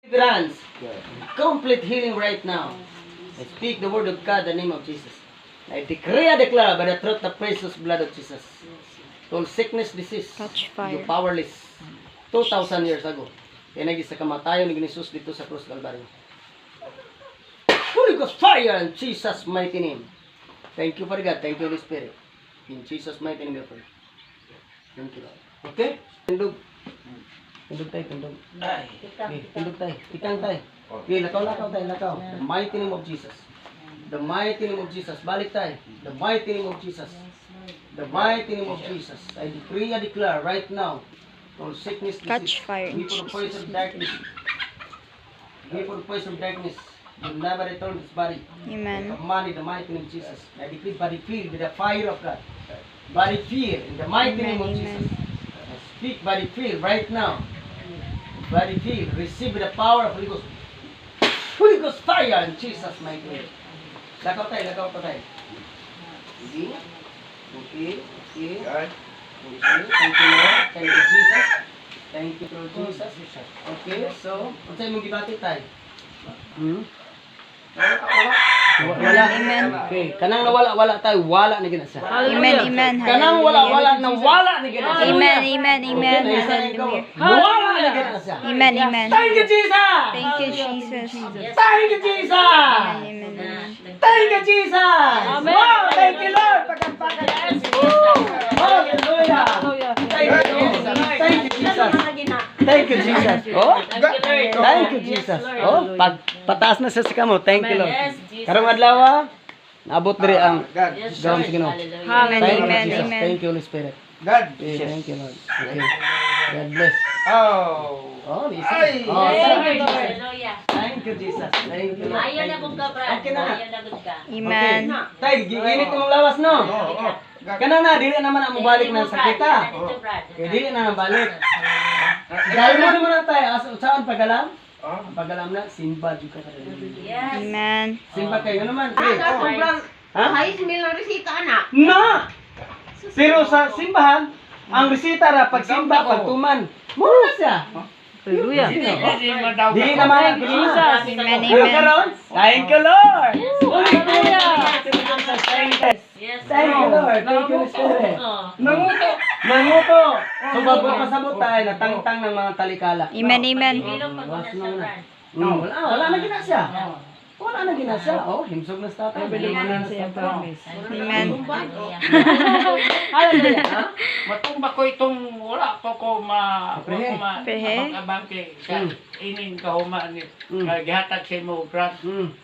Deliverance. Complete healing right now. I speak the word of God in the name of Jesus. I decree and declare by the truth the precious blood of Jesus. All sickness, disease, Catch fire. you powerless. 2,000 years ago. Tinagi sa kamatayon ni Jesus dito sa Cruz Calvario. Holy Ghost fire in Jesus' mighty name. Thank you for God. Thank you Holy Spirit. In Jesus' mighty name we pray. Thank you Lord. Okay? Tindog. Tindog tayo, tindog. Okay, tindog tayo. Tikang tayo. Okay, lakaw tayo, lakaw. The mighty name of Jesus. The mighty name of Jesus. Balik tayo. The mighty name of Jesus. The mighty name of Jesus. I decree and declare right now. All sickness, disease. Catch fire in People of Jesus' poison of darkness. People of poison of darkness. Will never return this body. Amen. Command in the mighty name of Jesus. I decree body filled with the fire of God. Body filled in the mighty name of Jesus. I speak body filled right now. Body filled. Receive the power of Holy Ghost. Holy Ghost fire in Jesus' mighty name. Lakaw tayo, Okay. Okay. Okay. Thank you Lord. Thank you Jesus. Thank you Lord Jesus. Okay, so, kung sa'yo mong gibati tayo? Wala. Amen. Okay, kanang nawala tayo, wala na ginasa. Amen. Amen. Kanang wala na ginasa. Amen. Amen. Amen. Okay, naisa na ikaw. Hallelujah. Wala na ginasa. Amen. Amen. Thank you Jesus. Thank you, Jesus. Thank you Jesus. Amen. Amen. Thank you Jesus. Wow, thank you Lord. Pagkapakan. Hallelujah. Thank you Jesus. Thank you Jesus. Thank you Jesus. Oh, thank you Jesus. Oh, pataas na sa kamo. Thank you Lord. Karong adlaw, naabot diri ang gawon sa Ginoo. Amen. Thank you Amen. Jesus. Amen. Thank you Holy Spirit. God. Okay, thank you Lord. Okay. God bless. Oh. Oh, listen. Ay. Oh, thank you Jesus. Hallelujah. Thank you Jesus. Thank you Lord. Ayaw na kong kabran. Okay na. Ayaw na kong ka. Amen. Tay, giinit mong lawas no. Kana na dili naman ang mobalik na sakita. Kaya dili na nabalik. Dahil mo naman na tayo, saan pagalam? Ang pagalam na, simba di ka kada. Yes. Amen. Simba kayo naman. Ha? Ay, smell ng resita, anak. Na! Pero sa simbahan, ang resita ra pagsimba, pagtuman. Mura na siya. Hallelujah. Dili naman ang Jesus. Amen. Pero Amen. karon, thank you Lord. Hallelujah. Yes. Thank you Lord. Thank you Spirit. Oh. Nanguto. So bago pasabot tayo, natangtang ng mga talikala. Amen. Amen. Bilog pag muna sa brand. Wala na gina siya. Wala na gina siya. Oh, himsog na sa tatay. Amen. Hallelujah. Matumba ko itong wala pa ko Prehe. abangke sa ining kahuma ni gihatag sa mo grant. Amen.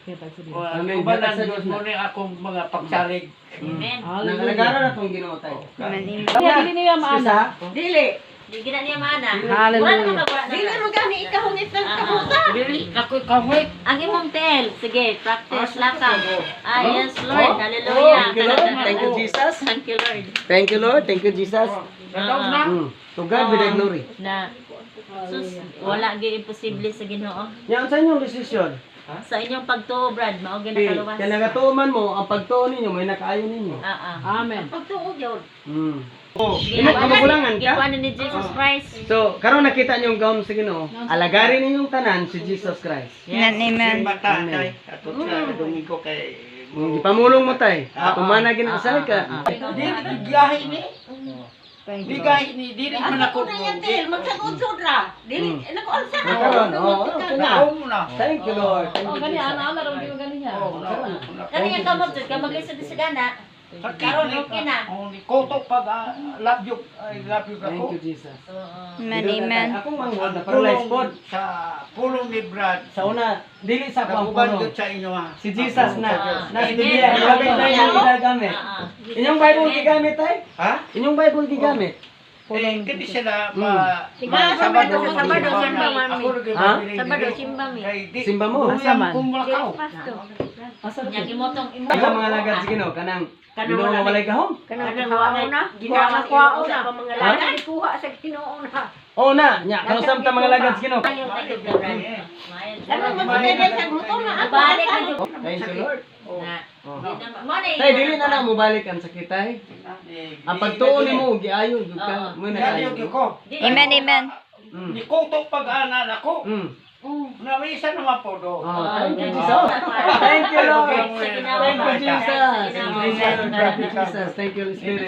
Kubalan Gihatag sa Diyos mo na. ni akong mga pagsalig. Amen. Nagalagara na itong Ginoo tayo. Amen. Excuse ha? Dili. Di gina niya maana. Hallelujah. Wala ka Dili mo gani ikahungit ng kabuta. Dili ako kahit Ang imong tel. Sige, practice lakang. Ah, yes, Oh, Lord. Hallelujah. thank you Lord. Thank you Jesus. Thank you, Lord. Thank you Lord. Thank you Jesus. gadaw na. To God be the glory. Na sus, wala gyud imposible sa Ginoo. Yan sa inyong desisyon. Sa inyong pagtuo, Brad, mao gyud Okay, nakaluwas. kaya nagatuman mo, ang pagtuon ninyo, may nakaayon ninyo. Amen. Pagtuog yun. Oh, imo kabulangan ka? Gikuan ni Jesus Christ. So, karon nakita niyo yung gown sa Ginoo. Alagarin ninyong tanan si Jesus Christ. Amen. Amen. Mata tay ato sa domingo kay Ipamulong mo tay. Tumana ginasal ka. dili giyahi ni. Di gahi ni dili man ako. Ako na yan, Tel. Magsagod sudra. Dili. Nag-alsa ka. Karon, oh. Kaon na. Thank you Lord. Thank you. Jesus. Kani nga kamot jud ka maglisod sa gana. Karon okay na. Koto pag love you Thank ako. you Jesus. Amen. Amen. Akong manghod na paralyzed pod. Sa pulong ni Brad. Sa una, dili sa ako ang Nakuban puno. gyud sa inyo ha. Si Jesus na. Na si Amen. Biblia, gamit na yung ginagamit. Inyong Bible gigamit ay? Ha? Inyong Bible gigamit. Eh, kini sila Sabado, Sabado, simba mami. Ako rin Ha? Sabado, simba mi. Simba mo. Kumulakaw. Nya gimotong imo. Ay, mga lagad sige no, kanang Ginoo nga walay kahom. Kanang kuha na. Ginawa kuha na. Pamangalagan. Kuha sa Ginoo na. Oh na, nya kanusam ta mga lagad sige no. Ayaw tayo Brad. Ano mo sa sa motor na ako. Balik ka Thank you Lord. na. Oh. Mo na. Tay dili na na mo balik ang sakitay. Ang pagtuon nimo giayon jud ka. Mo na Galiyo kayo. ko. Amen. Amen. Ni koto pag-ana nako. Nawisa naman po do. Thank you, Jesus. Thank you, Lord. Thank you, Jesus. Thank you, Jesus. Thank you, Holy Spirit.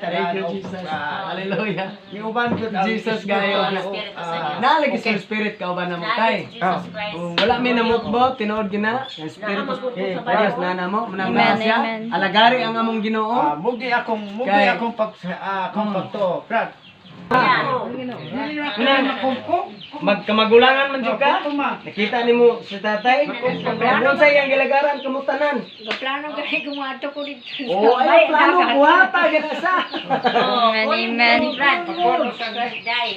Thank you, Jesus. Hallelujah. Niuban jud ang Jesus Espiritu gayo. nga, Nalagi sa Spirit ka ba na mo tay? Jesus Christ. Kung wala may namukbo, tinuod gina. Ang Espiritu Diyos na namo, manang Amen, grasya. amen. Alagari ang among Ginoo. mugi akong Kay- akong pagto. Brad. Magkamagulangan man jud ka. Nakita nimo si tatay. Ano sa iyang gilagaran kamutanan? Plano gani gumato ko dito. Oh, ay plano buhata gina sa. Oh, Amen, amen. Brad, die.